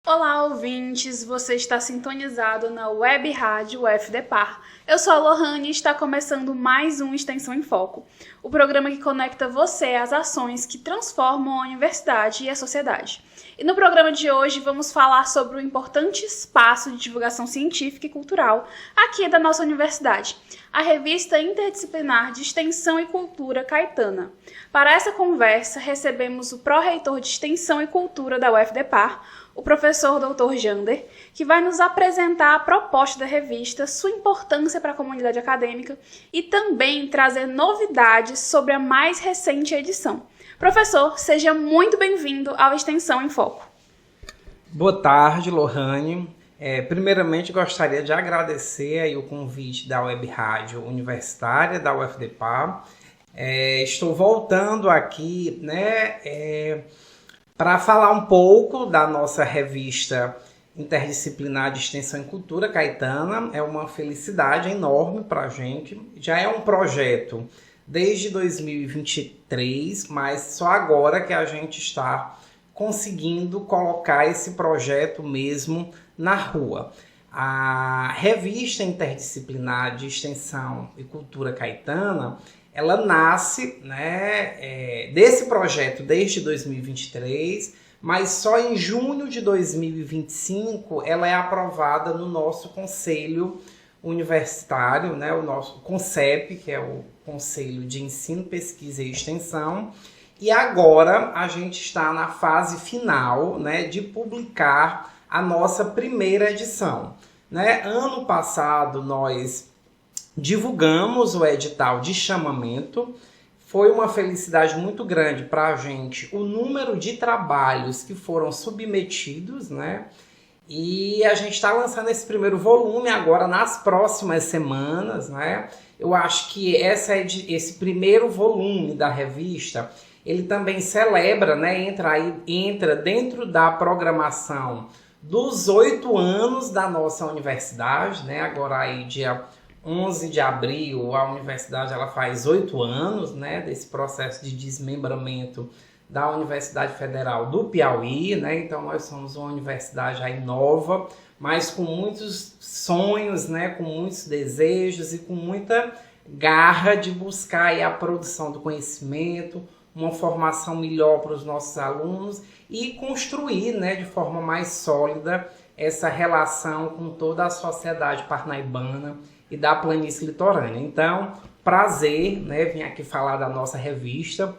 Olá, ouvintes! Você está sintonizado na Web Rádio UFDPAR. Eu sou a Lohane e está começando mais um Extensão em Foco, o programa que conecta você às ações que transformam a universidade e a sociedade. E no programa de hoje vamos falar sobre o importante espaço de divulgação científica e cultural aqui da nossa universidade, a Revista Interdisciplinar de Extensão e Cultura Caetana. Para essa conversa, recebemos o pró-reitor de Extensão e Cultura da UFDPAR, o professor Dr. Jander, que vai nos apresentar a proposta da revista, sua importância para a comunidade acadêmica e também trazer novidades sobre a mais recente edição. Professor, seja muito bem-vindo ao Extensão em Foco. Boa tarde, Lohane. Primeiramente, gostaria de agradecer aí o convite da Web Rádio Universitária da UFDPAR. Estou voltando aqui, para falar um pouco da nossa revista Interdisciplinar de Extensão e Cultura Caetana. É uma felicidade enorme para a gente. Já é um projeto desde 2023, mas só agora que a gente está conseguindo colocar esse projeto mesmo na rua. A revista Interdisciplinar de Extensão e Cultura Caetana, ela nasce desse projeto desde 2023, mas só em junho de 2025 ela é aprovada no nosso Conselho Universitário, o nosso CONCEP, que é o Conselho de Ensino, Pesquisa e Extensão. E agora a gente está na fase final de publicar a nossa primeira edição. Ano passado nós divulgamos o edital de chamamento. Foi uma felicidade muito grande para a gente o número de trabalhos que foram submetidos, E a gente está lançando esse primeiro volume agora nas próximas semanas, Eu acho que esse primeiro volume da revista, ele também celebra, entra dentro da programação dos 8 anos da nossa universidade, Agora aí dia 11 de abril, a universidade ela faz 8 anos, desse processo de desmembramento da Universidade Federal do Piauí, Então nós somos uma universidade aí nova, mas com muitos sonhos, com muitos desejos e com muita garra de buscar aí a produção do conhecimento, uma formação melhor para os nossos alunos e construir, de forma mais sólida essa relação com toda a sociedade parnaibana e da planície litorânea. Então, prazer, vir aqui falar da nossa revista.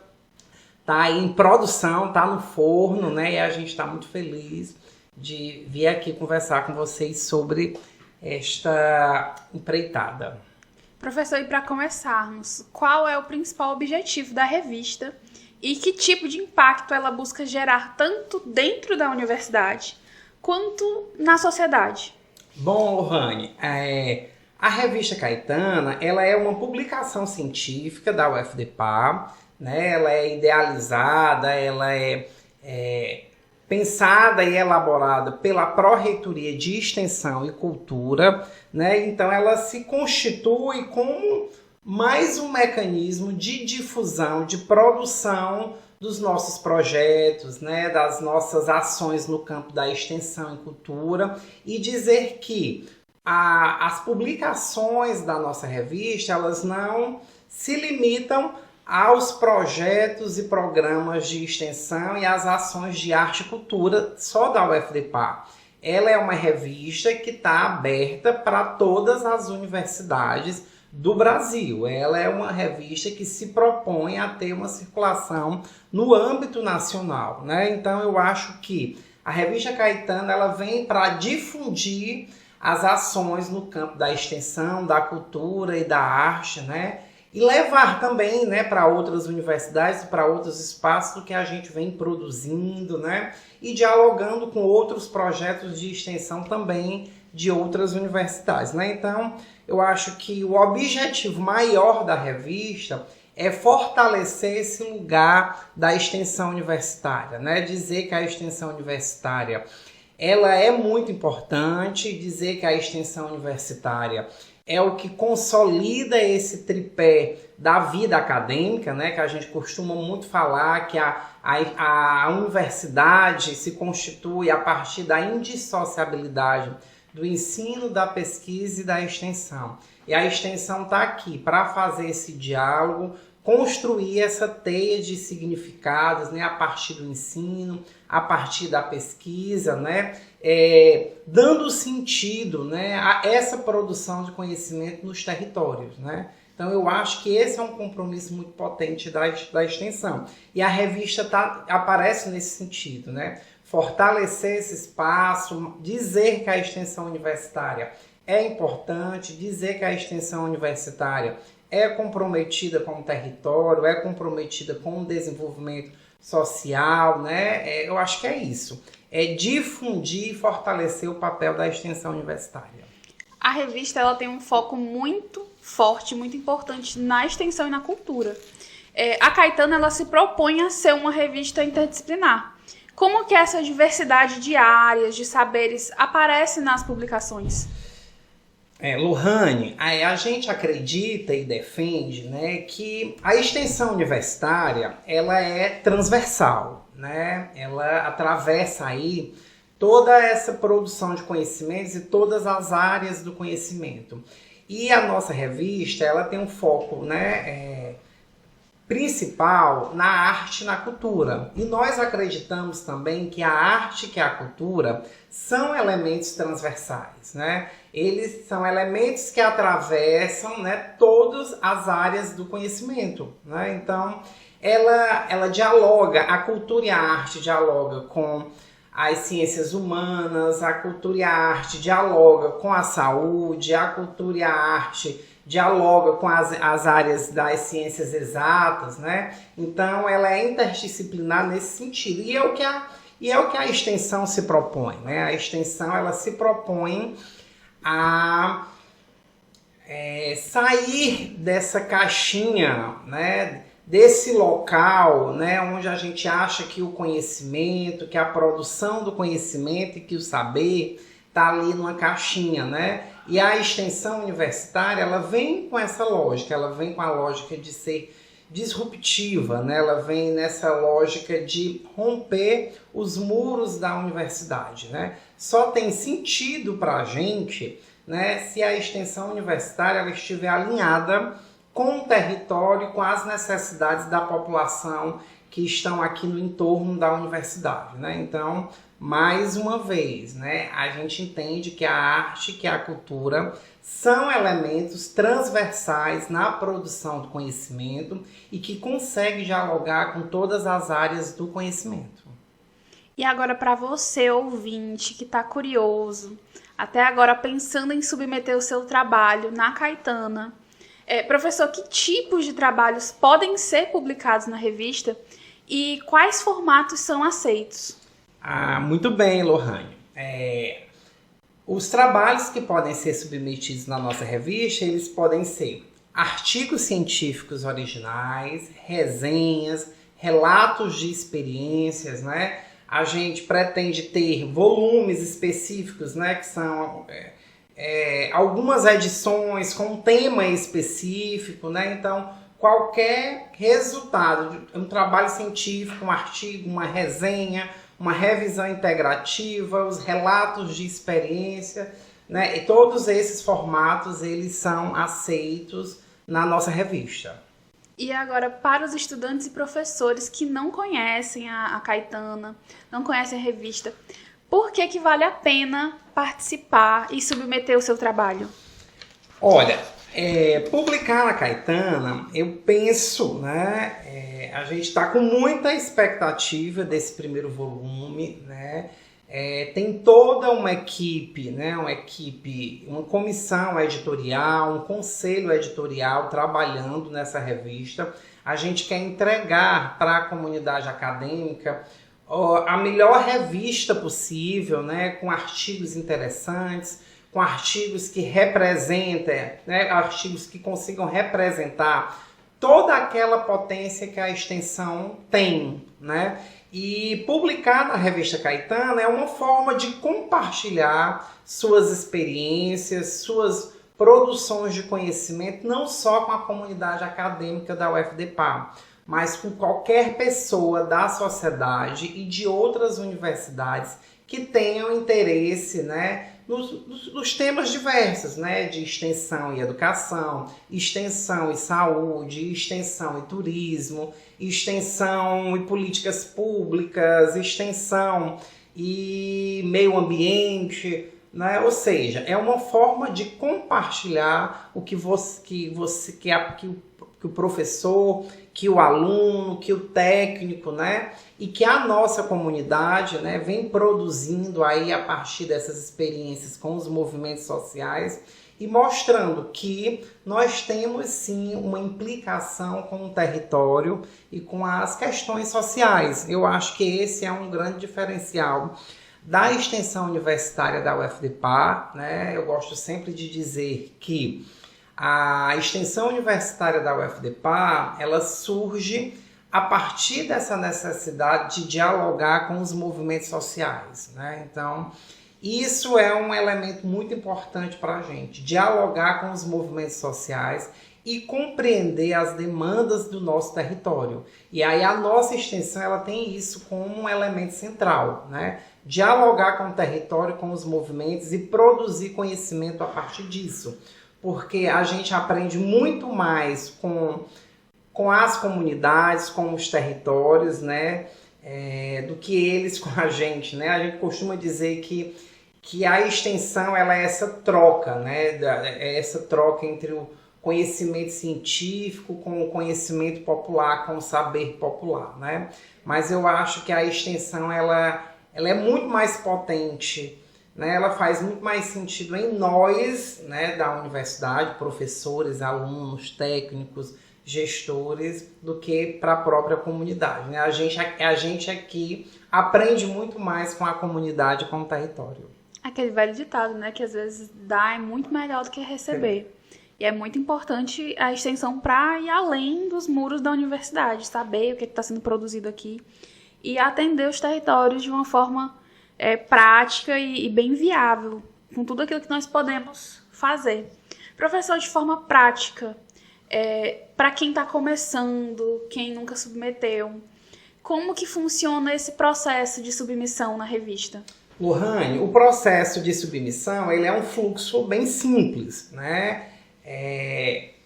Tá aí em produção, tá no forno, E a gente está muito feliz de vir aqui conversar com vocês sobre esta empreitada. Professor, e para começarmos, qual é o principal objetivo da revista e que tipo de impacto ela busca gerar tanto dentro da universidade quanto na sociedade? Bom, Lohane, a revista Caetana ela é uma publicação científica da UFDPAR, Ela é idealizada, ela é pensada e elaborada pela Pró-Reitoria de Extensão e Cultura, Então ela se constitui como mais um mecanismo de difusão, de produção dos nossos projetos, das nossas ações no campo da extensão e cultura, e dizer que as publicações da nossa revista elas não se limitam aos projetos e programas de extensão e às ações de arte e cultura só da UFDPAR. Ela é uma revista que está aberta para todas as universidades do Brasil. Ela é uma revista que se propõe a ter uma circulação no âmbito nacional, Então eu acho que a revista Caetana ela vem para difundir as ações no campo da extensão, da cultura e da arte, E levar também, para outras universidades, para outros espaços do que a gente vem produzindo, E dialogando com outros projetos de extensão também de outras universidades, Então, eu acho que o objetivo maior da revista é fortalecer esse lugar da extensão universitária, Dizer que a extensão universitária ela é muito importante, dizer que a extensão universitária é o que consolida esse tripé da vida acadêmica, né, que a gente costuma muito falar que a universidade se constitui a partir da indissociabilidade do ensino, da pesquisa e da extensão. E a extensão está aqui para fazer esse diálogo, construir essa teia de significados, né, a partir do ensino, a partir da pesquisa, né, dando sentido, né, a essa produção de conhecimento nos territórios, né. Então eu acho que esse é um compromisso muito potente da extensão. E a revista aparece nesse sentido, né, fortalecer esse espaço, dizer que a extensão universitária é importante, dizer que a extensão universitária é comprometida com o território, é comprometida com o desenvolvimento social, né? Eu acho que é isso. É difundir e fortalecer o papel da extensão universitária. A revista ela tem um foco muito forte, muito importante na extensão e na cultura. A Caetana ela se propõe a ser uma revista interdisciplinar. Como que essa diversidade de áreas, de saberes, aparece nas publicações? Lohane, a gente acredita e defende, né, que a extensão universitária ela é transversal, né? Ela atravessa aí toda essa produção de conhecimentos e todas as áreas do conhecimento. E a nossa revista ela tem um foco, né, principal na arte e na cultura. E nós acreditamos também que a arte e a cultura são elementos transversais, né? Eles são elementos que atravessam, né, todas as áreas do conhecimento, né? Então, ela dialoga, a cultura e a arte dialoga com as ciências humanas, a cultura e a arte dialoga com a saúde, a cultura e a arte dialoga com as áreas das ciências exatas, né? Então, ela é interdisciplinar nesse sentido. E é o que a extensão se propõe, né? A extensão, ela se propõe a sair dessa caixinha, né? Desse local, né? Onde a gente acha que o conhecimento, que a produção do conhecimento e que o saber está ali numa caixinha, né? E a extensão universitária, ela vem com essa lógica, ela vem com a lógica de ser disruptiva, né? Ela vem nessa lógica de romper os muros da universidade, né? Só tem sentido para a gente, né, se a extensão universitária ela estiver alinhada com o território, com as necessidades da população que estão aqui no entorno da universidade, né? Então, mais uma vez, né, a gente entende que a arte, que a cultura são elementos transversais na produção do conhecimento e que conseguem dialogar com todas as áreas do conhecimento. E agora, para você, ouvinte, que está curioso, até agora pensando em submeter o seu trabalho na Caetana, professor, que tipos de trabalhos podem ser publicados na revista e quais formatos são aceitos? Muito bem, Lohane. Os trabalhos que podem ser submetidos na nossa revista, eles podem ser artigos científicos originais, resenhas, relatos de experiências, né? A gente pretende ter volumes específicos, né? Que são algumas edições com um tema específico, né? Então, qualquer resultado de um trabalho científico, um artigo, uma resenha, uma revisão integrativa, os relatos de experiência, né? E todos esses formatos, eles são aceitos na nossa revista. E agora, para os estudantes e professores que não conhecem a Caetana, não conhecem a revista, por que vale a pena participar e submeter o seu trabalho? Olha, publicar na Caetana, eu penso, né, a gente está com muita expectativa desse primeiro volume, né? Tem toda uma equipe, né, uma comissão editorial, um conselho editorial trabalhando nessa revista. A gente quer entregar para a comunidade acadêmica a melhor revista possível, né, com artigos interessantes, com artigos que representem, né, artigos que consigam representar toda aquela potência que a extensão tem, né? E publicar na revista Caetana é uma forma de compartilhar suas experiências, suas produções de conhecimento, não só com a comunidade acadêmica da UFDPar, mas com qualquer pessoa da sociedade e de outras universidades que tenham interesse, né, nos temas diversos, né, de extensão e educação, extensão e saúde, extensão e turismo, extensão e políticas públicas, extensão e meio ambiente, né? Ou seja, é uma forma de compartilhar o que o professor, que o aluno, que o técnico, né? E que a nossa comunidade, né, vem produzindo aí a partir dessas experiências com os movimentos sociais e mostrando que nós temos sim uma implicação com o território e com as questões sociais. Eu acho que esse é um grande diferencial da extensão universitária da UFDPar, né? Eu gosto sempre de dizer que a extensão universitária da UFDPar, ela surge a partir dessa necessidade de dialogar com os movimentos sociais, né? Então, isso é um elemento muito importante para a gente, dialogar com os movimentos sociais e compreender as demandas do nosso território. E aí a nossa extensão ela tem isso como um elemento central, né? Dialogar com o território, com os movimentos e produzir conhecimento a partir disso. Porque a gente aprende muito mais com as comunidades, com os territórios, né? Do que eles com a gente, né? A gente costuma dizer que a extensão ela é essa troca, né? É essa troca entre o conhecimento científico com o conhecimento popular, com o saber popular, né? Mas eu acho que a extensão ela é muito mais potente, né? Ela faz muito mais sentido em nós, né, da universidade, professores, alunos, técnicos, gestores, do que para a própria comunidade, né? A gente aqui aprende muito mais com a comunidade e com o território. Aquele velho ditado, né, que às vezes dar é muito melhor do que receber. E é muito importante a extensão para ir além dos muros da universidade, saber o que está sendo produzido aqui e atender os territórios de uma forma prática e bem viável, com tudo aquilo que nós podemos fazer. Professor, de forma prática, para quem está começando, quem nunca submeteu, como que funciona esse processo de submissão na revista? Lohane, o processo de submissão ele é um fluxo bem simples, né?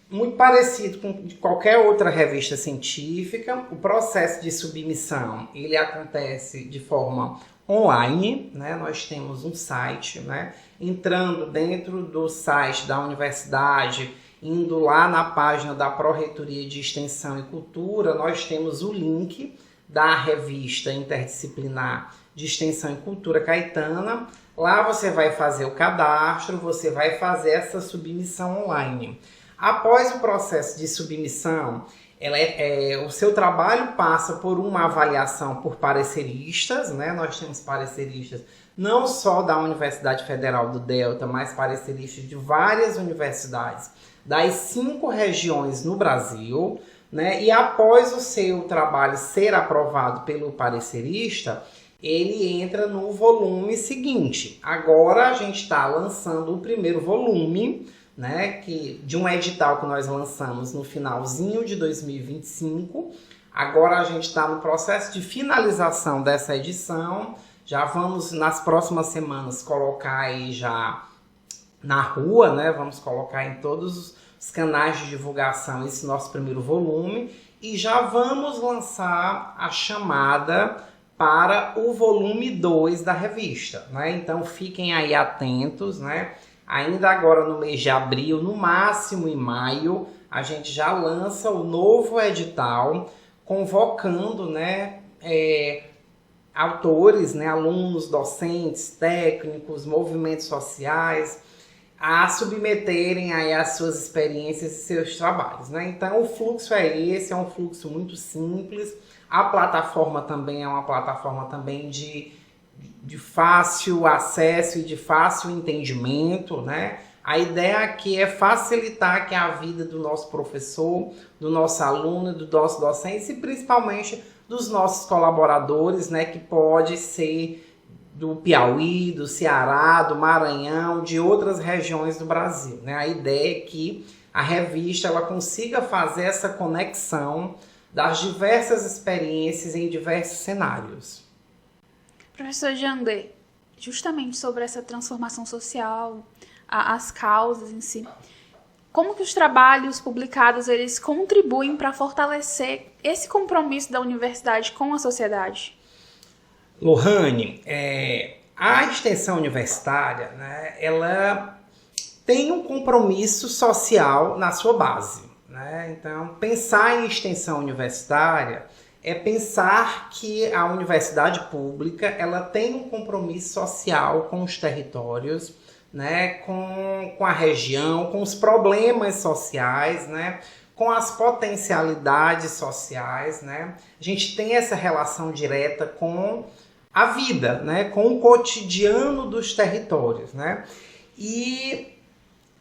Muito parecido com de qualquer outra revista científica. O processo de submissão ele acontece de forma online, né? Nós temos um site, né? Entrando dentro do site da universidade, indo lá na página da Pró-Reitoria de Extensão e Cultura, nós temos o link da revista interdisciplinar de Extensão e Cultura Caetana. Lá você vai fazer o cadastro, você vai fazer essa submissão online. Após o processo de submissão, o seu trabalho passa por uma avaliação por pareceristas, né? Nós temos pareceristas não só da Universidade Federal do Delta, mas pareceristas de várias universidades das 5 regiões no Brasil, né? E após o seu trabalho ser aprovado pelo parecerista, ele entra no volume seguinte. Agora a gente está lançando o primeiro volume, né, de um edital que nós lançamos no finalzinho de 2025. Agora a gente está no processo de finalização dessa edição. Já vamos, nas próximas semanas, colocar aí já na rua, né? Vamos colocar em todos os canais de divulgação esse nosso primeiro volume. E já vamos lançar a chamada para o volume 2 da revista, né? Então fiquem aí atentos, né? Ainda agora no mês de abril, no máximo em maio, a gente já lança o novo edital, convocando, né, autores, né, alunos, docentes, técnicos, movimentos sociais, a submeterem aí as suas experiências e seus trabalhos, né? Então o fluxo é esse, é um fluxo muito simples. A plataforma também é uma plataforma também de fácil acesso e de fácil entendimento, né? A ideia aqui é facilitar que a vida do nosso professor, do nosso aluno, do nosso docente e principalmente dos nossos colaboradores, né? Que pode ser do Piauí, do Ceará, do Maranhão, de outras regiões do Brasil, né? A ideia é que a revista ela consiga fazer essa conexão das diversas experiências em diversos cenários. Professor Jander, justamente sobre essa transformação social, as causas em si, como que os trabalhos publicados eles contribuem para fortalecer esse compromisso da universidade com a sociedade? Lohane, a extensão universitária, né, ela tem um compromisso social na sua base, né? Então, pensar em extensão universitária é pensar que a universidade pública ela tem um compromisso social com os territórios, né, com a região, com os problemas sociais, né, com as potencialidades sociais, né? A gente tem essa relação direta com a vida, né, com o cotidiano dos territórios, né? E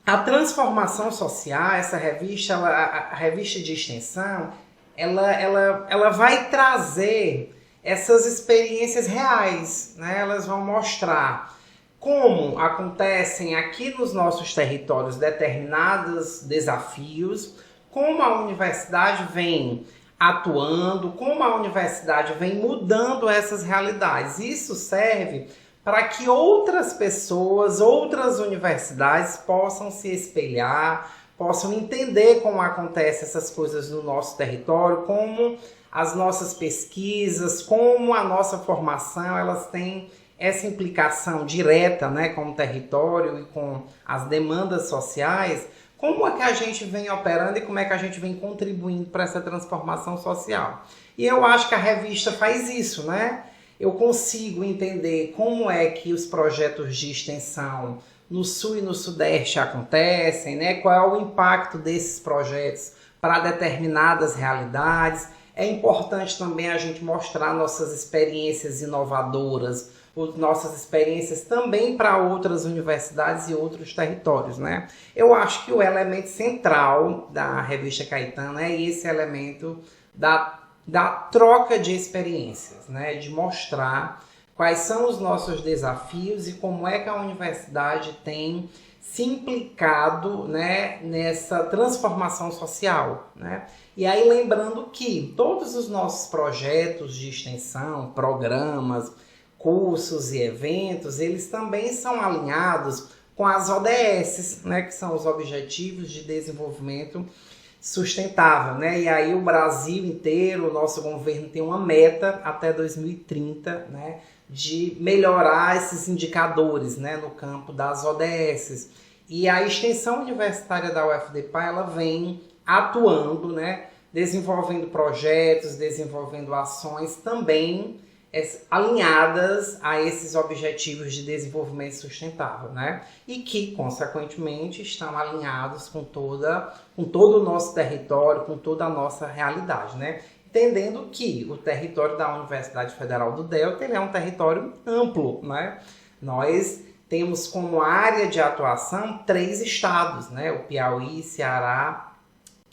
a transformação social, essa revista, a revista de extensão, ela vai trazer essas experiências reais, né? Elas vão mostrar como acontecem aqui nos nossos territórios determinados desafios, como a universidade vem atuando, como a universidade vem mudando essas realidades. Isso serve para que outras pessoas, outras universidades possam se espelhar, possam entender como acontecem essas coisas no nosso território, como as nossas pesquisas, como a nossa formação, elas têm essa implicação direta, né, com o território e com as demandas sociais. Como é que a gente vem operando e como é que a gente vem contribuindo para essa transformação social? E eu acho que a revista faz isso, né? Eu consigo entender como é que os projetos de extensão no Sul e no Sudeste acontecem, né? Qual é o impacto desses projetos para determinadas realidades. É importante também a gente mostrar nossas experiências inovadoras, nossas experiências também para outras universidades e outros territórios, né? Eu acho que o elemento central da revista Caetano é esse elemento da troca de experiências, né? De mostrar quais são os nossos desafios e como é que a universidade tem se implicado, né, nessa transformação social, né? E aí lembrando que todos os nossos projetos de extensão, programas, cursos e eventos, eles também são alinhados com as ODS, né, que são os Objetivos de Desenvolvimento Sustentável, né? E aí o Brasil inteiro, o nosso governo tem uma meta até 2030, né, de melhorar esses indicadores, né, no campo das ODS. E a extensão universitária da UFDPA, ela vem atuando, né, desenvolvendo projetos, desenvolvendo ações também alinhadas a esses objetivos de desenvolvimento sustentável, né? E que, consequentemente, estão alinhados com todo o nosso território, com toda a nossa realidade, né? Entendendo que o território da Universidade Federal do Delta ele é um território amplo, né? Nós temos como área de atuação 3 estados, né? O Piauí, Ceará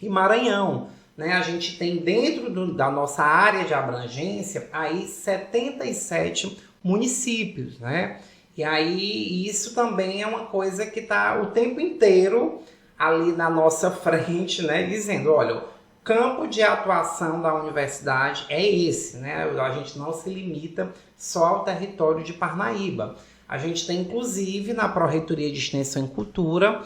e Maranhão. Né, a gente tem dentro da nossa área de abrangência aí 77 municípios, né? E aí isso também é uma coisa que está o tempo inteiro ali na nossa frente, né? Dizendo, olha, o campo de atuação da universidade é esse, né? A gente não se limita só ao território de Parnaíba. A gente tem, inclusive, na Pró-Reitoria de Extensão e Cultura,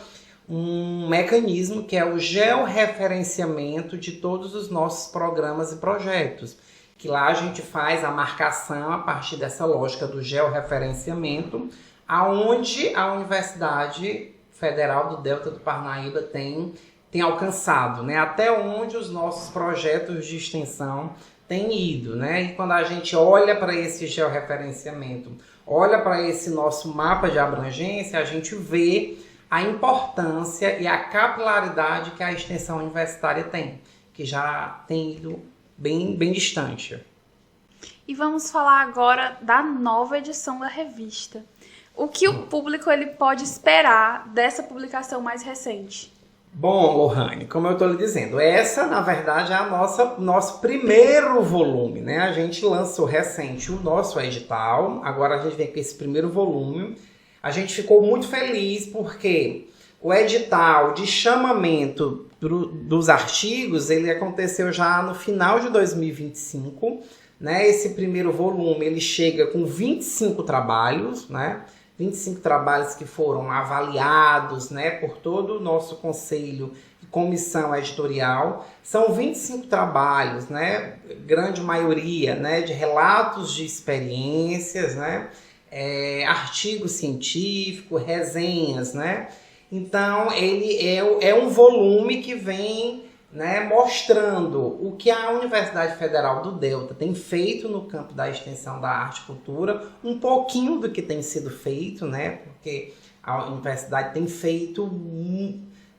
um mecanismo que é o georreferenciamento de todos os nossos programas e projetos, que lá a gente faz a marcação a partir dessa lógica do georreferenciamento, aonde a Universidade Federal do Delta do Parnaíba tem alcançado, né? Até onde os nossos projetos de extensão têm ido, né? E quando a gente olha para esse georreferenciamento, olha para esse nosso mapa de abrangência, a gente vê a importância e a capilaridade que a extensão universitária tem, que já tem ido bem distante. E vamos falar agora da nova edição da revista. O que o público ele pode esperar dessa publicação mais recente? Bom, Lohane, como eu estou lhe dizendo, essa, na verdade, é nosso primeiro volume, né? A gente lançou recente o nosso edital, agora a gente vem com esse primeiro volume. A gente ficou muito feliz porque o edital de chamamento dos artigos, ele aconteceu já no final de 2025, né? Esse primeiro volume, ele chega com 25 trabalhos, né? 25 trabalhos que foram avaliados, né, por todo o nosso conselho e comissão editorial. São 25 trabalhos, né, grande maioria, né, de relatos de experiências, né, artigo científico, resenhas, né. Então, ele é um volume que vem, né, mostrando o que a Universidade Federal do Delta tem feito no campo da extensão da arte e cultura, um pouquinho do que tem sido feito, né, porque a universidade tem feito,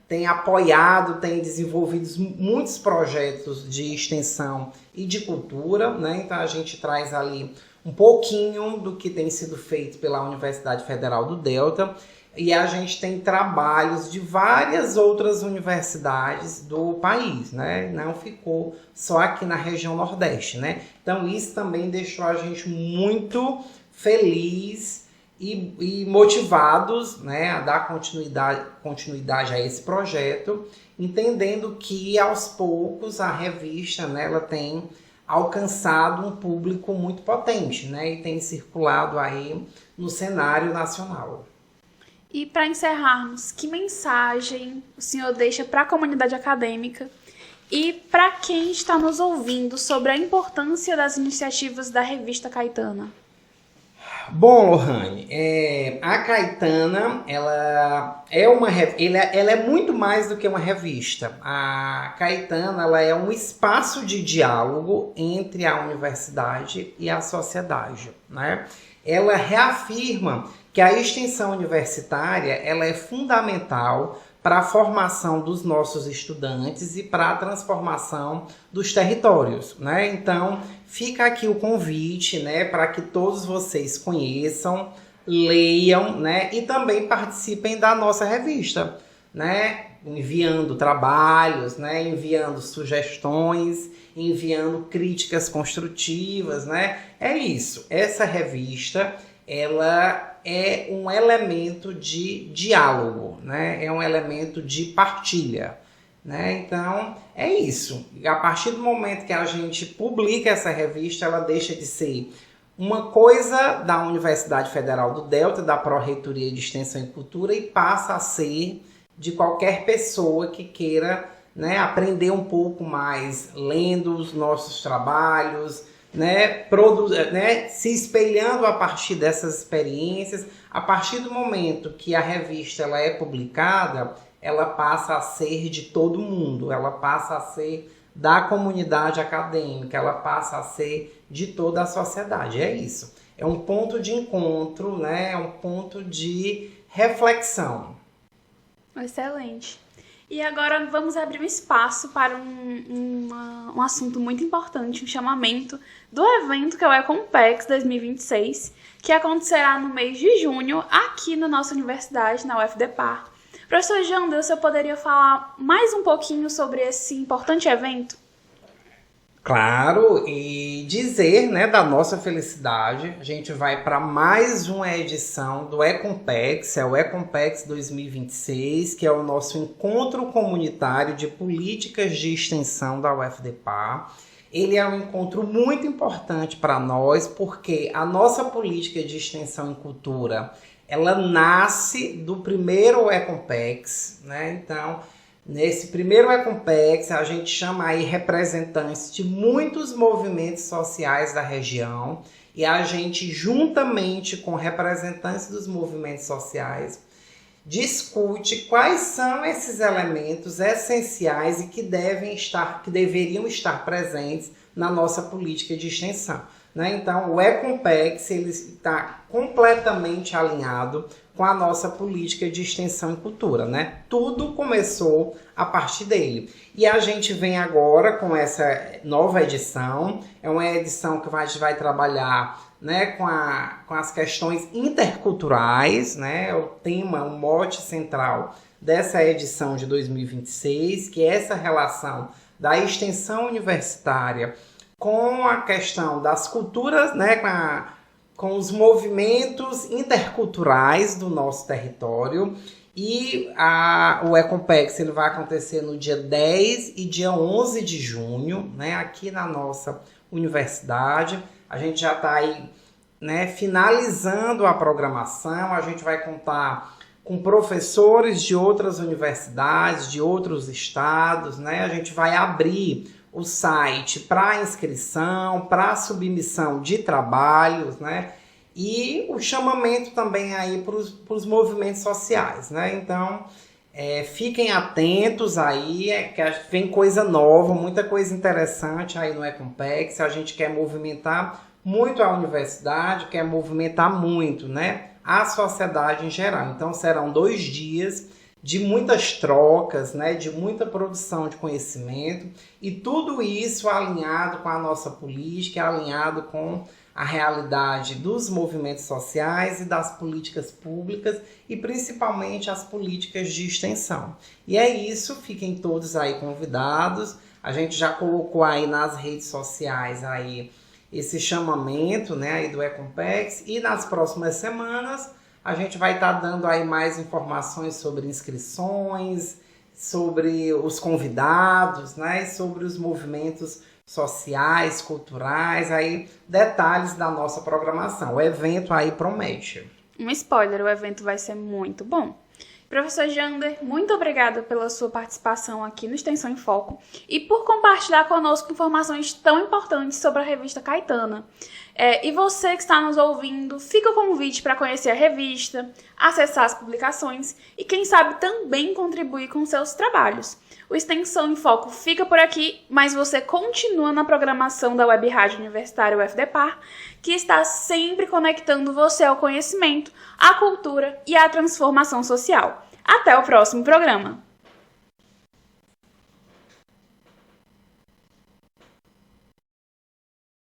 tem apoiado, tem desenvolvido muitos projetos de extensão e de cultura, né, então a gente traz ali um pouquinho do que tem sido feito pela Universidade Federal do Delta. E a gente tem trabalhos de várias outras universidades do país, né? Não ficou só aqui na região Nordeste, né? Então isso também deixou a gente muito feliz e motivados, né, a dar continuidade a esse projeto, entendendo que aos poucos a revista, né, ela tem alcançado um público muito potente, né? E tem circulado aí no cenário nacional. E para encerrarmos, que mensagem o senhor deixa para a comunidade acadêmica e para quem está nos ouvindo sobre a importância das iniciativas da Revista Caetana? Bom, Lohane, a Caetana, ela é muito mais do que uma revista. A Caetana, ela é um espaço de diálogo entre a universidade e a sociedade, né? Ela reafirma que a extensão universitária ela é fundamental para a formação dos nossos estudantes e para a transformação dos territórios, né? Então, fica aqui o convite, né, para que todos vocês conheçam, leiam, né, e também participem da nossa revista, né? Enviando trabalhos, né, enviando sugestões, enviando críticas construtivas, né? É isso. Essa revista, ela é um elemento de diálogo, né? É um elemento de partilha, né? Então, é isso. A partir do momento que a gente publica essa revista, ela deixa de ser uma coisa da Universidade Federal do Delta, da Pró-Reitoria de Extensão e Cultura, e passa a ser de qualquer pessoa que queira, né, aprender um pouco mais lendo os nossos trabalhos, né, se espelhando a partir dessas experiências. A partir do momento que a revista ela é publicada, ela passa a ser de todo mundo, ela passa a ser da comunidade acadêmica, ela passa a ser de toda a sociedade. É isso. É um ponto de encontro, né, é um ponto de reflexão. Excelente. E agora vamos abrir um espaço para um assunto muito importante, um chamamento do evento que é o Ecompex 2026, que acontecerá no mês de junho aqui na nossa universidade, na UFDPAR. Professor Jander, você poderia falar mais um pouquinho sobre esse importante evento? Claro, e dizer, né, da nossa felicidade. A gente vai para mais uma edição do Ecompex, é o Ecompex 2026, que é o nosso encontro comunitário de políticas de extensão da UFDPAR. Ele é um encontro muito importante para nós, porque a nossa política de extensão em cultura, ela nasce do primeiro Ecompex, né? Então, nesse primeiro Ecompex, a gente chama aí representantes de muitos movimentos sociais da região e a gente, juntamente com representantes dos movimentos sociais, discute quais são esses elementos essenciais e que deveriam estar presentes na nossa política de extensão. né? Então, o Ecompex ele está completamente alinhado com a nossa política de extensão e cultura, né? Tudo começou a partir dele. E a gente vem agora com essa nova edição. É uma edição que a gente vai trabalhar, né, com as questões interculturais, né? O tema, o mote central dessa edição de 2026, que é essa relação da extensão universitária com a questão das culturas, né, com os movimentos interculturais do nosso território. E o Ecompex ele vai acontecer no dia 10 e dia 11 de junho, né, aqui na nossa universidade. A gente já está aí, né, finalizando a programação. A gente vai contar com professores de outras universidades, de outros estados, né? A gente vai abrir o site para inscrição, para submissão de trabalhos, né? E o chamamento também aí para os movimentos sociais, né? Então, fiquem atentos aí, que vem coisa nova, muita coisa interessante aí no Ecompex. A gente quer movimentar muito a universidade, quer movimentar muito, né, a sociedade em geral. Então, serão 2 dias de muitas trocas, né, de muita produção de conhecimento, e tudo isso alinhado com a nossa política, alinhado com a realidade dos movimentos sociais e das políticas públicas, e principalmente as políticas de extensão. E é isso, fiquem todos aí convidados. A gente já colocou aí nas redes sociais aí esse chamamento, né, aí do Ecompex, e nas próximas semanas a gente vai estar dando aí mais informações sobre inscrições, sobre os convidados, né, sobre os movimentos sociais, culturais, aí detalhes da nossa programação. O evento aí promete. Um spoiler, o evento vai ser muito bom. Professor Jander, muito obrigada pela sua participação aqui no Extensão em Foco e por compartilhar conosco informações tão importantes sobre a revista Caetana. E você que está nos ouvindo, fica o convite para conhecer a revista, acessar as publicações e, quem sabe, também contribuir com seus trabalhos. O Extensão em Foco fica por aqui, mas você continua na programação da Web Rádio Universitária UFDPAR, que está sempre conectando você ao conhecimento, à cultura e à transformação social. Até o próximo programa!